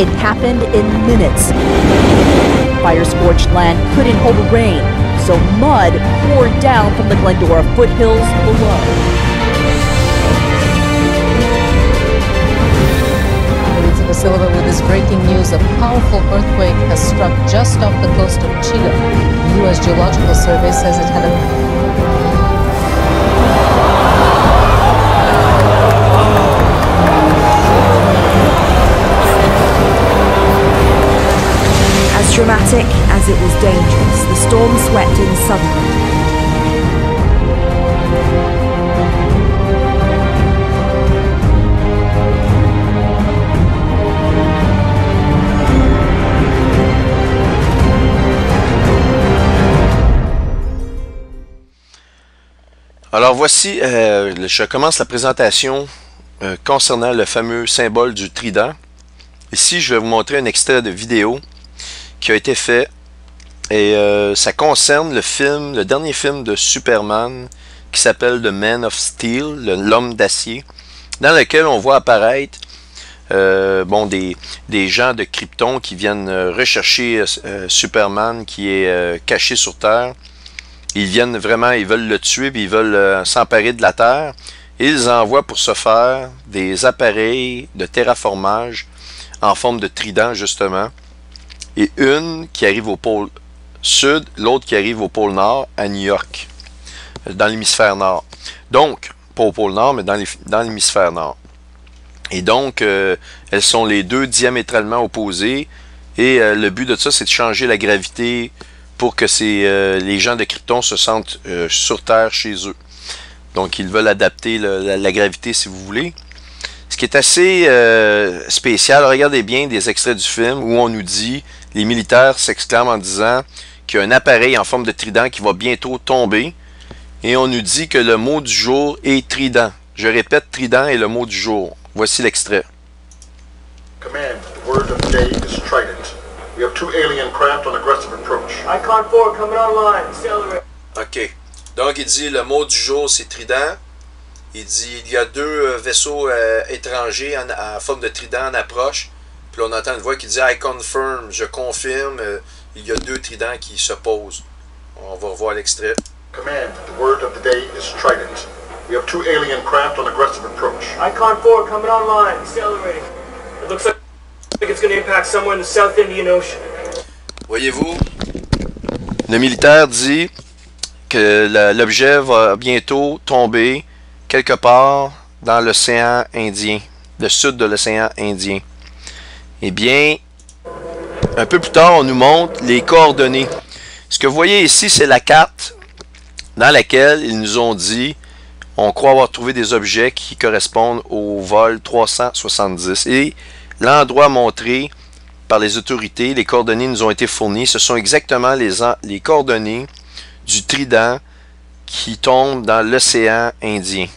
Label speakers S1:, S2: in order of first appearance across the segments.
S1: It happened in minutes. Fire-scorched land couldn't hold rain, so mud poured down from the Glendora foothills below.
S2: Elizabeth Silva with this breaking news. A powerful earthquake has struck just off the coast of Chile. The U.S. Geological Survey says it had a...
S1: As dramatic as it was dangerous, the storm swept in suddenly.
S3: Alors voici, je commence la présentation concernant le fameux symbole du trident. Ici, je vais vous montrer un extrait de vidéo qui a été fait et ça concerne le film, le dernier film de Superman qui s'appelle The Man of Steel, l'homme d'acier, dans lequel on voit apparaître des gens de Krypton qui viennent rechercher Superman qui est caché sur Terre. Ils viennent vraiment, ils veulent le tuer, puis ils veulent s'emparer de la Terre. Et ils envoient pour ce faire des appareils de terraformage en forme de trident, justement. Et une qui arrive au pôle sud, l'autre qui arrive au pôle nord, à New York, dans l'hémisphère nord. Donc, pas au pôle nord, mais dans l'hémisphère nord. Et donc, elles sont les deux diamétralement opposées. Et le but de ça, c'est de changer la gravité pour que les gens de Krypton se sentent sur Terre chez eux. Donc, ils veulent adapter la gravité, si vous voulez. Ce qui est assez spécial, regardez bien des extraits du film où on nous dit, les militaires s'exclament en disant qu'il y a un appareil en forme de trident qui va bientôt tomber. Et on nous dit que le mot du jour est trident. Je répète, trident est le mot du jour. Voici l'extrait.
S4: Command, the word of the day is trident. We have two alien craft on aggressive approach.
S5: Icon 4 coming online. Accelerate.
S3: OK. Donc, il dit le mot du jour, c'est trident. Il dit il y a deux vaisseaux étrangers en forme de trident en approche. Puis là, on entend une voix qui dit I confirm, je confirme. Il y a deux tridents qui se posent. On va revoir l'extrait.
S4: Command, the word of the day is trident. We have two alien craft on aggressive approach.
S5: Icon 4 coming online. Accelerating. It looks like it's going to impact somewhere in the South Indian Ocean.
S3: Voyez-vous, le militaire dit que l'objet va bientôt tomber quelque part dans l'océan Indien, le sud de l'océan Indien. Eh bien, un peu plus tard, on nous montre les coordonnées. Ce que vous voyez ici, c'est la carte dans laquelle ils nous ont dit on croit avoir trouvé des objets qui correspondent au vol 370. Et l'endroit montré par les autorités, les coordonnées nous ont été fournies. Ce sont exactement les coordonnées du trident qui tombe dans l'océan Indien.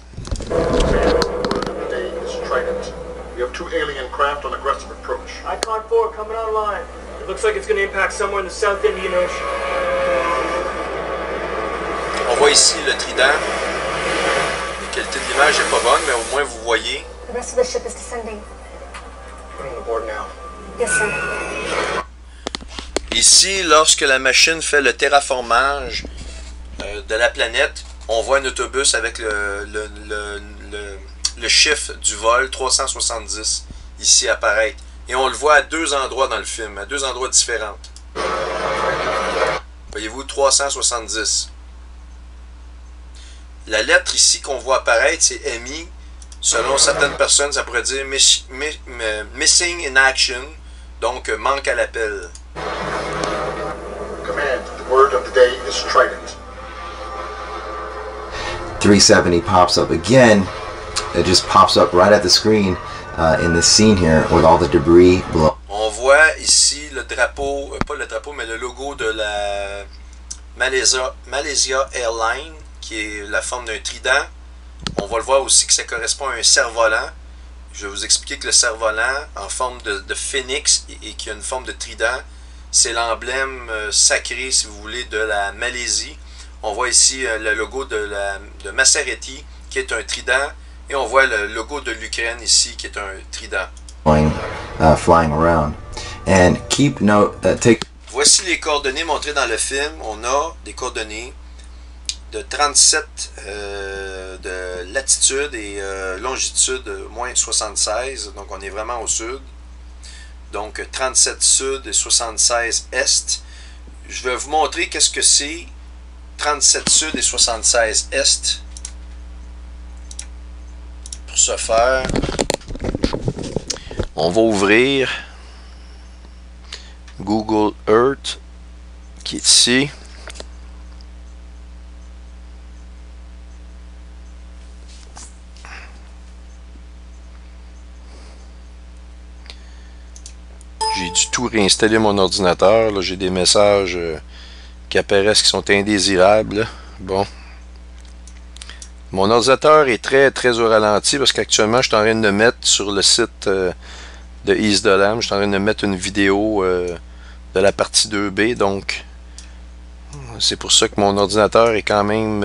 S5: Icon 4 coming online. It looks like it's going to impact somewhere in the South Indian Ocean.
S3: On voit ici le trident. La qualité de l'image n'est pas bonne, mais au moins vous voyez.
S6: The rest of the ship is descending.
S4: Put on the board now.
S6: Yes, sir.
S3: Ici, lorsque la machine fait le terraformage de la planète, on voit un autobus avec le chiffre du vol 370 ici apparaître. Et on le voit à deux endroits dans le film, à deux endroits différents. Voyez-vous, 370. La lettre ici qu'on voit apparaître, c'est MI. Selon certaines personnes, ça pourrait dire Missing in Action, donc manque à l'appel.
S4: Command, the word of the day is trident.
S7: 370 pops up again. It just pops up right at the screen in this scene here with all the debris below.
S3: On voit ici le drapeau, pas le drapeau, mais le logo de la Malaysia Airlines, qui est la forme d'un trident. On va le voir aussi que ça correspond à un cerf-volant. Je vais vous expliquer que le cerf-volant, en forme de phénix et qui a une forme de trident, c'est l'emblème sacré, si vous voulez, de la Malaisie. On voit ici le logo de Maserati, qui est un trident, et on voit le logo de l'Ukraine ici, qui est un trident.
S7: flying around. And keep note,
S3: Voici les coordonnées montrées dans le film. On a des coordonnées de 37 de latitude et longitude moins 76. Donc on est vraiment au sud. Donc 37 sud et 76 est. Je vais vous montrer qu'est-ce que c'est 37 sud et 76 est. Pour ce faire, on va ouvrir Google Earth qui est ici. J'ai dû tout réinstaller mon ordinateur. J'ai des messages qui apparaissent qui sont indésirables. Là. Bon. Mon ordinateur est très au ralenti parce qu'actuellement je suis en train de mettre sur le site de East de Lamb, je suis en train de mettre une vidéo de la partie 2B, donc c'est pour ça que mon ordinateur est quand même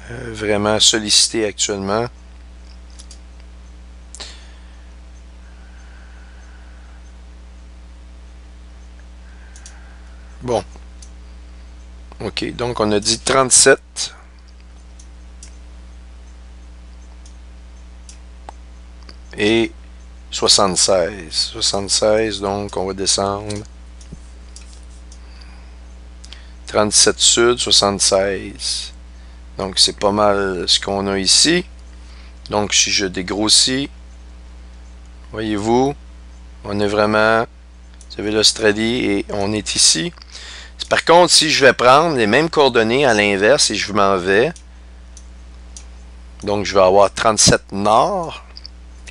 S3: vraiment sollicité actuellement. Bon. Ok, donc on a dit 37. Et 76. 76, donc on va descendre. 37 sud, 76. Donc c'est pas mal ce qu'on a ici. Donc si je dégrossis, voyez-vous, on est vraiment, vous avez l'Australie et on est ici. Par contre, si je vais prendre les mêmes coordonnées à l'inverse et je m'en vais, donc je vais avoir 37 nord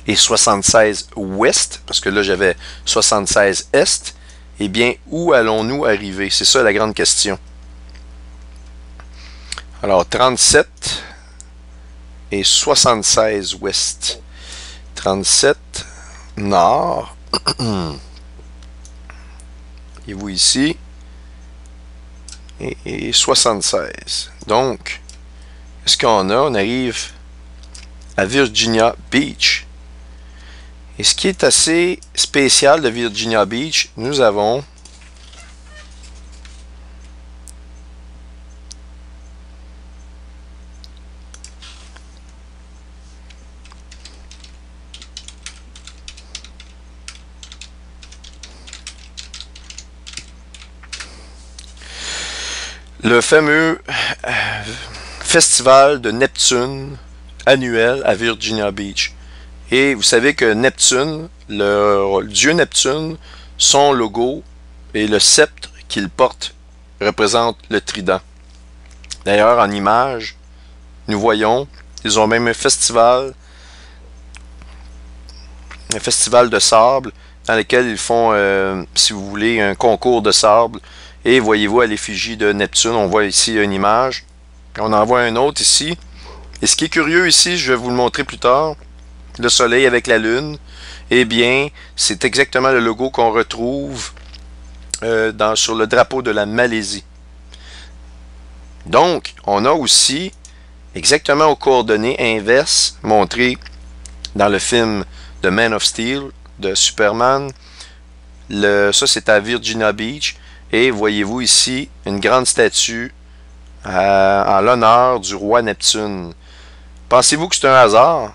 S3: et 76 ouest, parce que là j'avais 76 est, eh bien où allons-nous arriver? C'est ça la grande question. Alors 37 et 76 ouest. 37 nord. Et vous ici. Et 76. Donc, qu'est-ce qu'on a? On arrive à Virginia Beach. Et ce qui est assez spécial de Virginia Beach, nous avons le fameux festival de Neptune annuel à Virginia Beach. Et vous savez que Neptune, le dieu Neptune, son logo et le sceptre qu'il porte représente le trident. D'ailleurs, en image, nous voyons, ils ont même un festival de sable dans lequel ils font, si vous voulez, un concours de sable. Et voyez-vous à l'effigie de Neptune, on voit ici une image. On en voit un autre ici. Et ce qui est curieux ici, je vais vous le montrer plus tard, le soleil avec la lune, eh bien, c'est exactement le logo qu'on retrouve sur le drapeau de la Malaisie. Donc, on a aussi, exactement aux coordonnées inverses, montrées dans le film The Man of Steel de Superman. Ça, c'est à Virginia Beach. Et voyez-vous ici une grande statue en l'honneur du roi Neptune. Pensez-vous que c'est un hasard?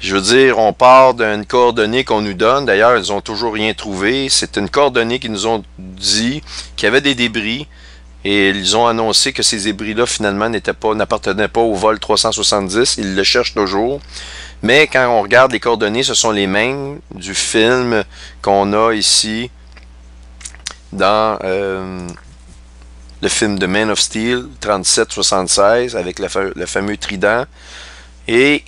S3: Je veux dire, on part d'une coordonnée qu'on nous donne. D'ailleurs, ils n'ont toujours rien trouvé. C'est une coordonnée qu'ils nous ont dit qu'il y avait des débris. Et ils ont annoncé que ces débris-là, finalement, n'appartenaient pas au vol 370. Ils le cherchent toujours. Mais quand on regarde les coordonnées, ce sont les mêmes du film qu'on a ici dans le film de Man of Steel 37-76 avec le fameux trident. Et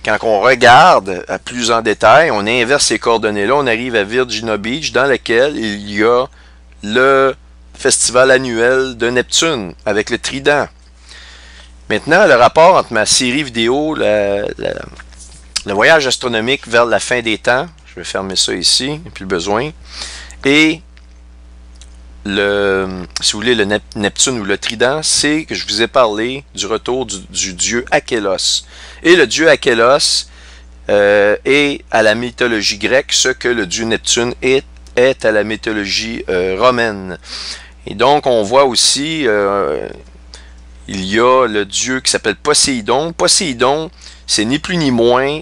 S3: quand on regarde à plus en détail, on inverse ces coordonnées-là, on arrive à Virginia Beach dans lequel il y a le festival annuel de Neptune avec le trident. Maintenant, le rapport entre ma série vidéo, le voyage astronomique vers la fin des temps, je vais fermer ça ici, il n'y a plus besoin, et si vous voulez, le Neptune ou le trident, c'est que je vous ai parlé du retour du dieu Achelos. Et le dieu Achelos, est à la mythologie grecque ce que le dieu Neptune est à la mythologie romaine. Et donc, on voit aussi, il y a le dieu qui s'appelle Poséidon. Poséidon, c'est ni plus ni moins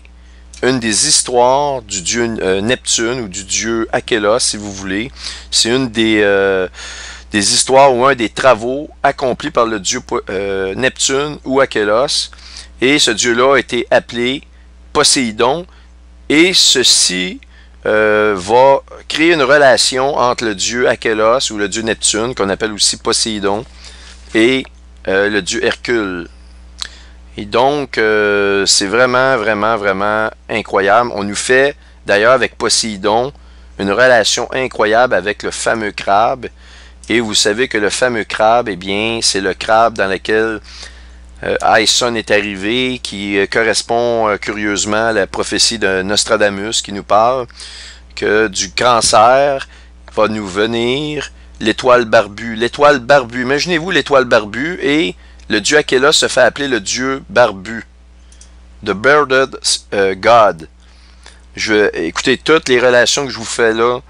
S3: une des histoires du dieu Neptune ou du dieu Achélos, si vous voulez. C'est une des histoires ou un des travaux accomplis par le dieu Neptune ou Achélos. Et ce dieu-là a été appelé Poséidon. Et ceci va créer une relation entre le dieu Achélos ou le dieu Neptune, qu'on appelle aussi Poséidon, et le dieu Hercule. Et donc, c'est vraiment, vraiment, vraiment incroyable. On nous fait, d'ailleurs, avec Poséidon, une relation incroyable avec le fameux crabe. Et vous savez que le fameux crabe, eh bien, c'est le crabe dans lequel Aeson est arrivé, qui correspond curieusement à la prophétie de Nostradamus qui nous parle que du cancer va nous venir l'étoile barbue. L'étoile barbue, imaginez-vous l'étoile barbue, et le dieu Achélos se fait appeler le dieu barbu. The Bearded God. Écoutez, toutes les relations que je vous fais là,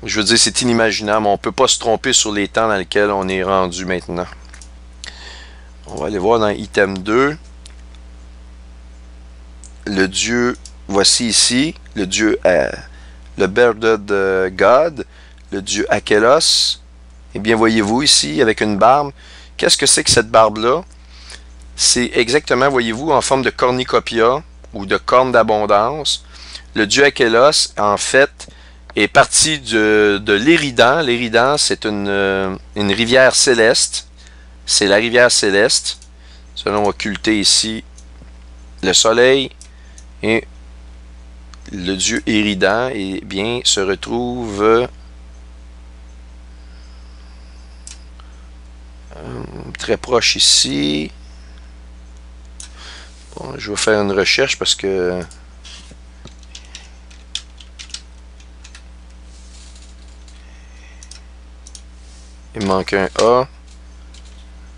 S3: je veux dire, c'est inimaginable. On ne peut pas se tromper sur les temps dans lesquels on est rendu maintenant. On va aller voir dans item 2. Le dieu, voici ici, le dieu, le Bearded God, le dieu Achélos. Eh bien, voyez-vous ici, avec une barbe. Qu'est-ce que c'est que cette barbe-là? C'est exactement, voyez-vous, en forme de cornucopia ou de corne d'abondance. Le dieu Achélos, en fait, est parti de l'Éridan. L'Éridan, c'est une rivière céleste. C'est la rivière céleste. Cela, on va occulter ici le soleil. Et le dieu Éridan, eh bien, se retrouve très proche ici. Bon, je vais faire une recherche parce que il manque un A.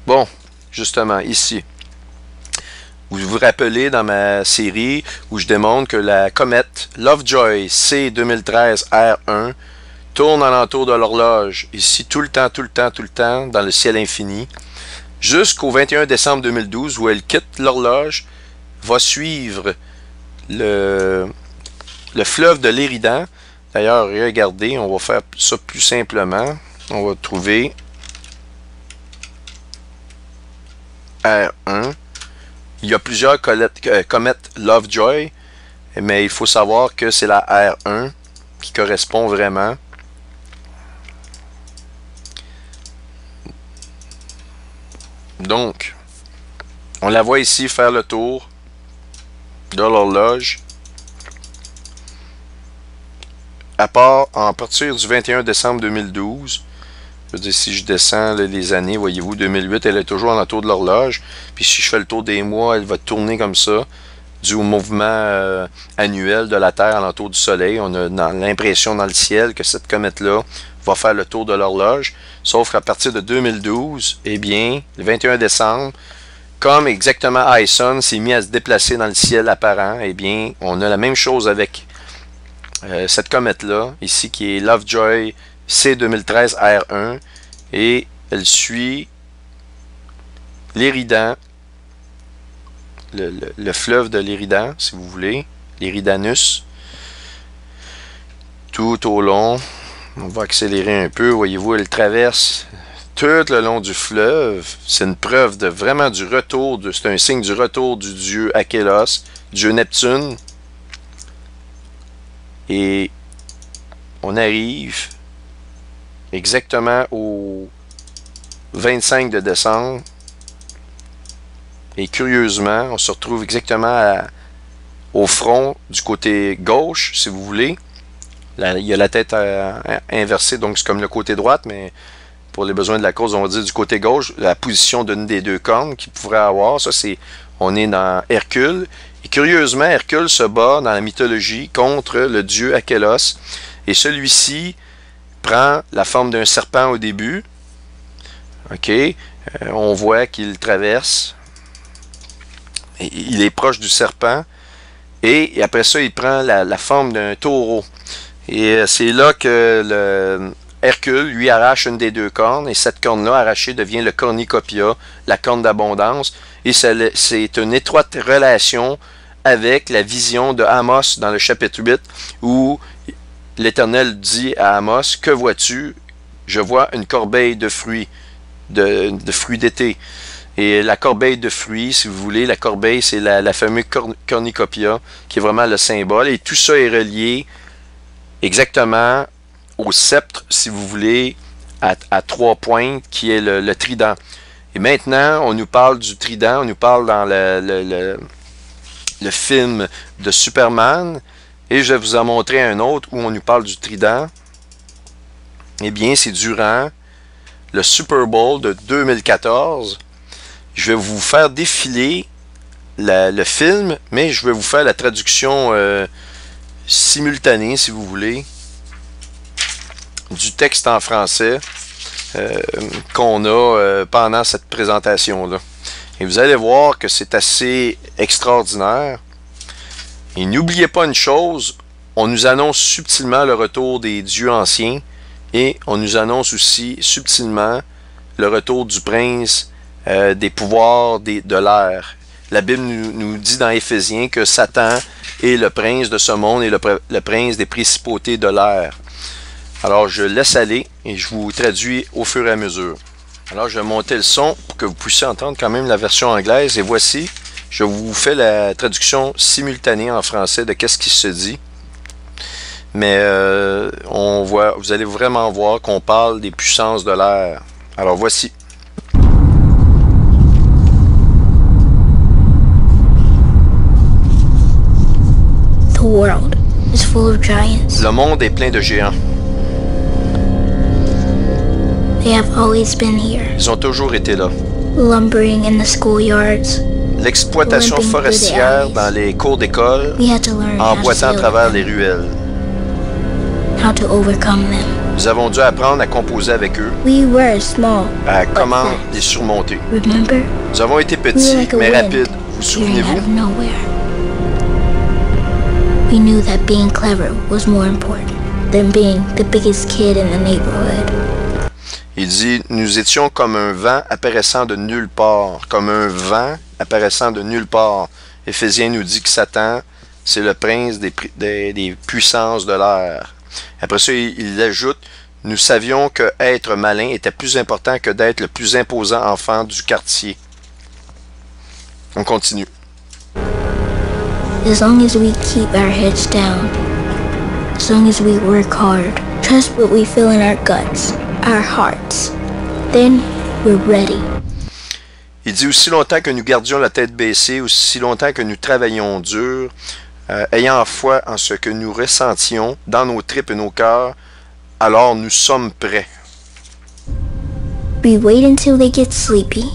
S3: Bon, justement, ici. Vous vous rappelez dans ma série où je démontre que la comète Lovejoy C 2013 R1 tourne alentour de l'horloge, ici tout le temps, dans le ciel infini, jusqu'au 21 décembre 2012 où elle quitte l'horloge, va suivre le fleuve de l'Éridan. D'ailleurs, regardez, on va faire ça plus simplement. On va trouver R1. Il y a plusieurs comètes Lovejoy, mais il faut savoir que c'est la R1 qui correspond vraiment. Donc, on la voit ici faire le tour de l'horloge. À partir du 21 décembre 2012, je veux dire, si je descends là, les années, voyez-vous, 2008, elle est toujours en tour de l'horloge. Puis si je fais le tour des mois, elle va tourner comme ça, dû au mouvement annuel de la Terre alentour du Soleil. On a l'impression dans le ciel que cette comète-là va faire le tour de l'horloge. Sauf qu'à partir de 2012, eh bien, le 21 décembre, comme exactement Aeson s'est mis à se déplacer dans le ciel apparent, eh bien, on a la même chose avec cette comète-là, ici, qui est Lovejoy C 2013 R1, et elle suit l'Éridan, le fleuve de l'Éridan, si vous voulez, l'Éridanus, tout au long. On va accélérer un peu, voyez-vous, elle traverse tout le long du fleuve. C'est une preuve de vraiment du retour, c'est un signe du retour du dieu Achélos, dieu Neptune. Et on arrive exactement au 25 de décembre. Et curieusement, on se retrouve exactement au front du côté gauche, si vous voulez. Là, il y a la tête inversée, donc c'est comme le côté droite, mais pour les besoins de la cause, on va dire du côté gauche, la position d'une des deux cornes qu'il pourrait avoir. Ça, c'est, on est dans Hercule. Et curieusement, Hercule se bat dans la mythologie contre le dieu Achélos. Et celui-ci prend la forme d'un serpent au début. OK. On voit qu'il traverse. Et il est proche du serpent. Et après ça, il prend la forme d'un taureau. Et c'est là que le Hercule, lui, arrache une des deux cornes. Et cette corne-là, arrachée, devient le cornucopia, la corne d'abondance. Et c'est une étroite relation avec la vision de Amos dans le chapitre 8, où l'Éternel dit à Amos, « Que vois-tu? Je vois une corbeille de fruits, de fruits d'été. » Et la corbeille de fruits, si vous voulez, la corbeille, c'est la fameuse cornucopia, qui est vraiment le symbole. Et tout ça est relié exactement au sceptre, si vous voulez, à 3 pointes, qui est le trident. Et maintenant, on nous parle du trident, on nous parle dans le film de Superman, et je vais vous en montrer un autre où on nous parle du trident. Eh bien, c'est durant le Super Bowl de 2014. Je vais vous faire défiler le film, mais je vais vous faire la traduction simultanée, si vous voulez, du texte en français qu'on a pendant cette présentation-là. Et vous allez voir que c'est assez extraordinaire. Et n'oubliez pas une chose, on nous annonce subtilement le retour des dieux anciens et on nous annonce aussi subtilement le retour du prince des pouvoirs de l'air. La Bible nous dit dans Éphésiens que Satan est le prince de ce monde et le prince des principautés de l'air. Alors je laisse aller et je vous traduis au fur et à mesure. Alors je vais monter le son pour que vous puissiez entendre quand même la version anglaise. Et voici, je vous fais la traduction simultanée en français de qu'est-ce qui se dit. Mais vous allez vraiment voir qu'on parle des puissances de l'air. Alors voici.
S6: The world is full of giants.
S3: Le monde est plein de géants.
S6: They have always been here,
S3: Ils ont toujours été là.
S6: lumbering in the schoolyards.
S3: L'exploitation forestière dans les cours d'école,
S6: We had to learn how to
S3: emboîtant à
S6: deal
S3: travers
S6: with
S3: les
S6: them,
S3: ruelles.
S6: how to overcome them.
S3: Nous avons dû apprendre à composer avec eux,
S6: We were small,
S3: à
S6: but
S3: comment
S6: fast.
S3: les surmonter.
S6: Remember?
S3: Nous avons été
S6: We were
S3: petits,
S6: like a
S3: mais
S6: wind,
S3: rapides. Vous
S6: appearing out
S3: souvenez-vous?
S6: of nowhere. We knew that being clever was more important than being the biggest kid in the neighborhood.
S3: Il dit, nous étions comme un vent apparaissant de nulle part. Comme un vent apparaissant de nulle part. Éphésiens nous dit que Satan, c'est le prince des puissances de l'air. Après ça, il ajoute, nous savions que être malin était plus important que d'être le plus imposant enfant du quartier. On continue.
S6: As long as we keep our heads down, as long as we work hard, trust what we feel in our guts, our hearts, then we're ready.
S3: Il dit aussi longtemps que nous gardions la tête baissée, aussi longtemps que nous travaillions dur, ayant foi en ce que nous ressentions dans nos tripes et nos cœurs, alors nous sommes prêts.
S6: We wait until they get sleepy.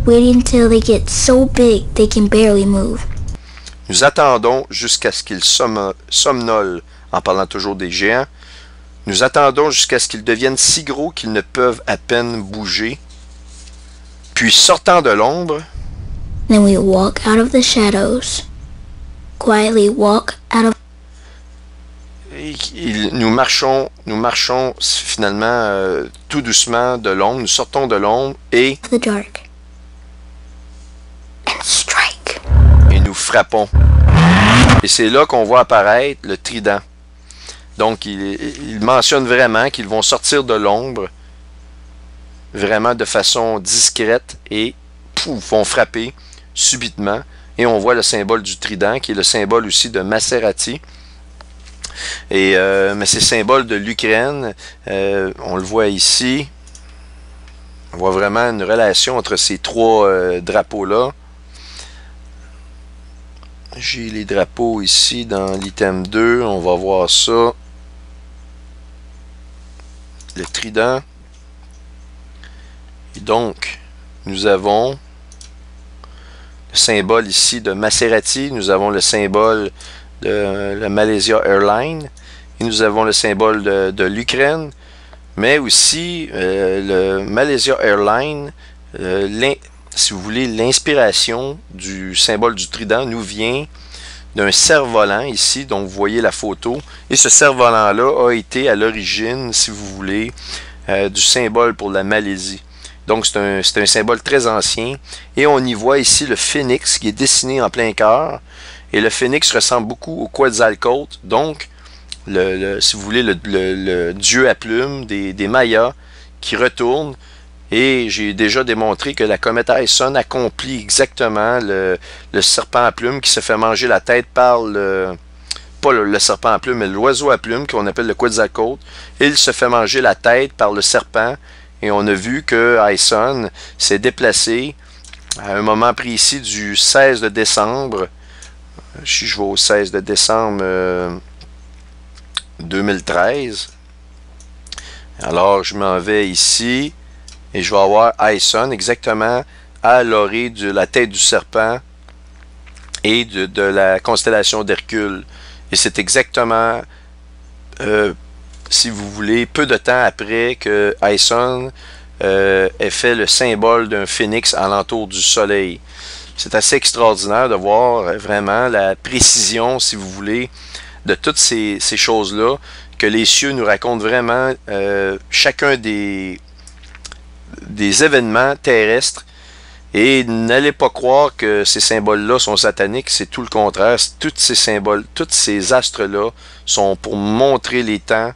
S6: Wait until they get so big they can barely move.
S3: Nous attendons jusqu'à ce qu'ils somnolent, en parlant toujours des géants. Nous attendons jusqu'à ce qu'ils deviennent si gros qu'ils ne peuvent à peine bouger. Puis sortant de l'ombre,
S6: Then we walk out of the shadows. Quietly walk out of
S3: nous marchons finalement tout doucement de l'ombre. Nous sortons de l'ombre et
S6: the dark. And strike.
S3: nous frappons. Et c'est là qu'on voit apparaître le trident. Donc, il mentionne vraiment qu'ils vont sortir de l'ombre, vraiment de façon discrète, et pouf, vont frapper subitement. Et on voit le symbole du trident, qui est le symbole aussi de Maserati. Et, mais c'est le symbole de l'Ukraine. On le voit ici. On voit vraiment une relation entre ces trois drapeaux-là. J'ai les drapeaux ici dans l'item 2. On va voir ça. Le trident. Et donc, nous avons le symbole ici de Maserati. Nous avons le symbole de la Malaysia Airlines. Et nous avons le symbole de l'Ukraine. Mais aussi, le Malaysia Airlines, si vous voulez, l'inspiration du symbole du trident nous vient d'un cerf-volant ici, donc vous voyez la photo. Et ce cerf-volant-là a été à l'origine, si vous voulez, du symbole pour la Malaisie. Donc c'est un symbole très ancien. Et on y voit ici le phénix qui est dessiné en plein cœur. Et le phénix ressemble beaucoup au Quetzalcoatl, donc si vous voulez, le dieu à plumes des Mayas qui retourne. Et j'ai déjà démontré que la comète Ison accomplit exactement le serpent à plumes qui se fait manger la tête par pas le serpent à plumes, mais l'oiseau à plumes qu'on appelle le Quetzalcoatl. Il se fait manger la tête par le serpent. Et on a vu que Ison s'est déplacé à un moment précis du 16 de décembre. Si je vais au 16 de décembre 2013. Alors, je m'en vais ici et je vais avoir Ison exactement à l'orée de la tête du serpent et de la constellation d'Hercule. Et c'est exactement, si vous voulez, peu de temps après que Ison ait fait le symbole d'un phénix alentour du soleil. C'est assez extraordinaire de voir vraiment la précision, si vous voulez, de toutes ces choses-là, que les cieux nous racontent vraiment chacun des événements terrestres. Et n'allez pas croire que ces symboles-là sont sataniques, c'est tout le contraire. Tous ces symboles, tous ces astres-là sont pour montrer les temps.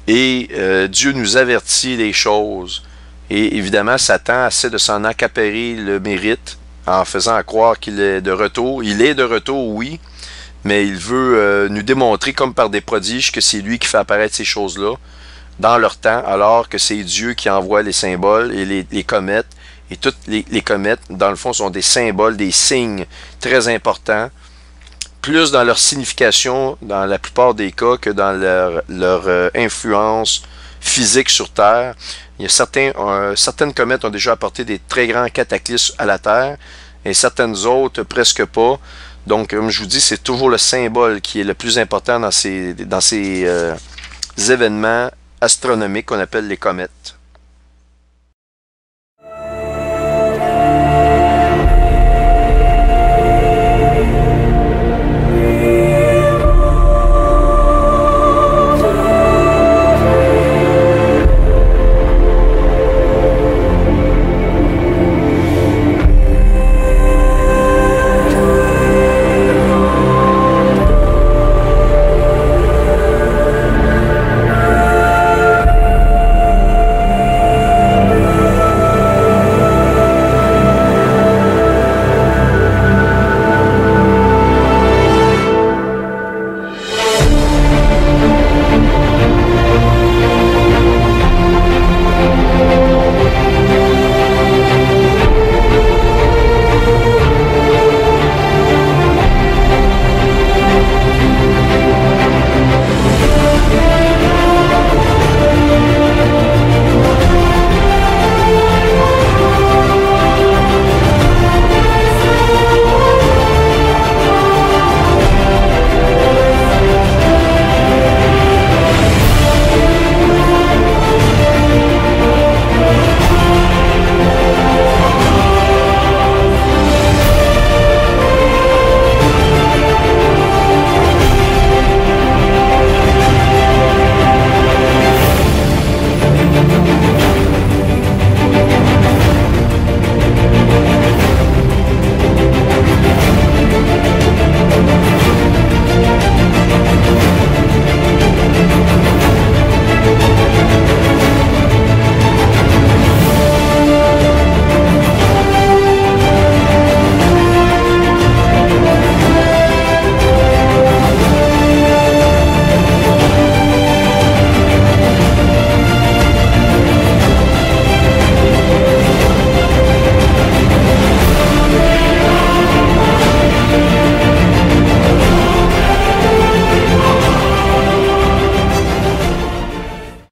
S3: Et Dieu nous avertit des choses. Et évidemment, Satan essaie de s'en accaparer le mérite en faisant croire qu'il est de retour. Il est de retour, oui, mais il veut nous démontrer, comme par des prodiges, que c'est lui qui fait apparaître ces choses-là dans leur temps, alors que c'est Dieu qui envoie les symboles et les comètes. Et toutes les comètes, dans le fond, sont des symboles, des signes très importants, plus dans leur signification, dans la plupart des cas, que dans leur influence physique sur Terre. Il y a certaines comètes ont déjà apporté des très grands cataclysmes à la Terre, et certaines autres presque pas. Donc, comme je vous dis, c'est toujours le symbole qui est le plus important dans ces événements astronomiques qu'on appelle les comètes.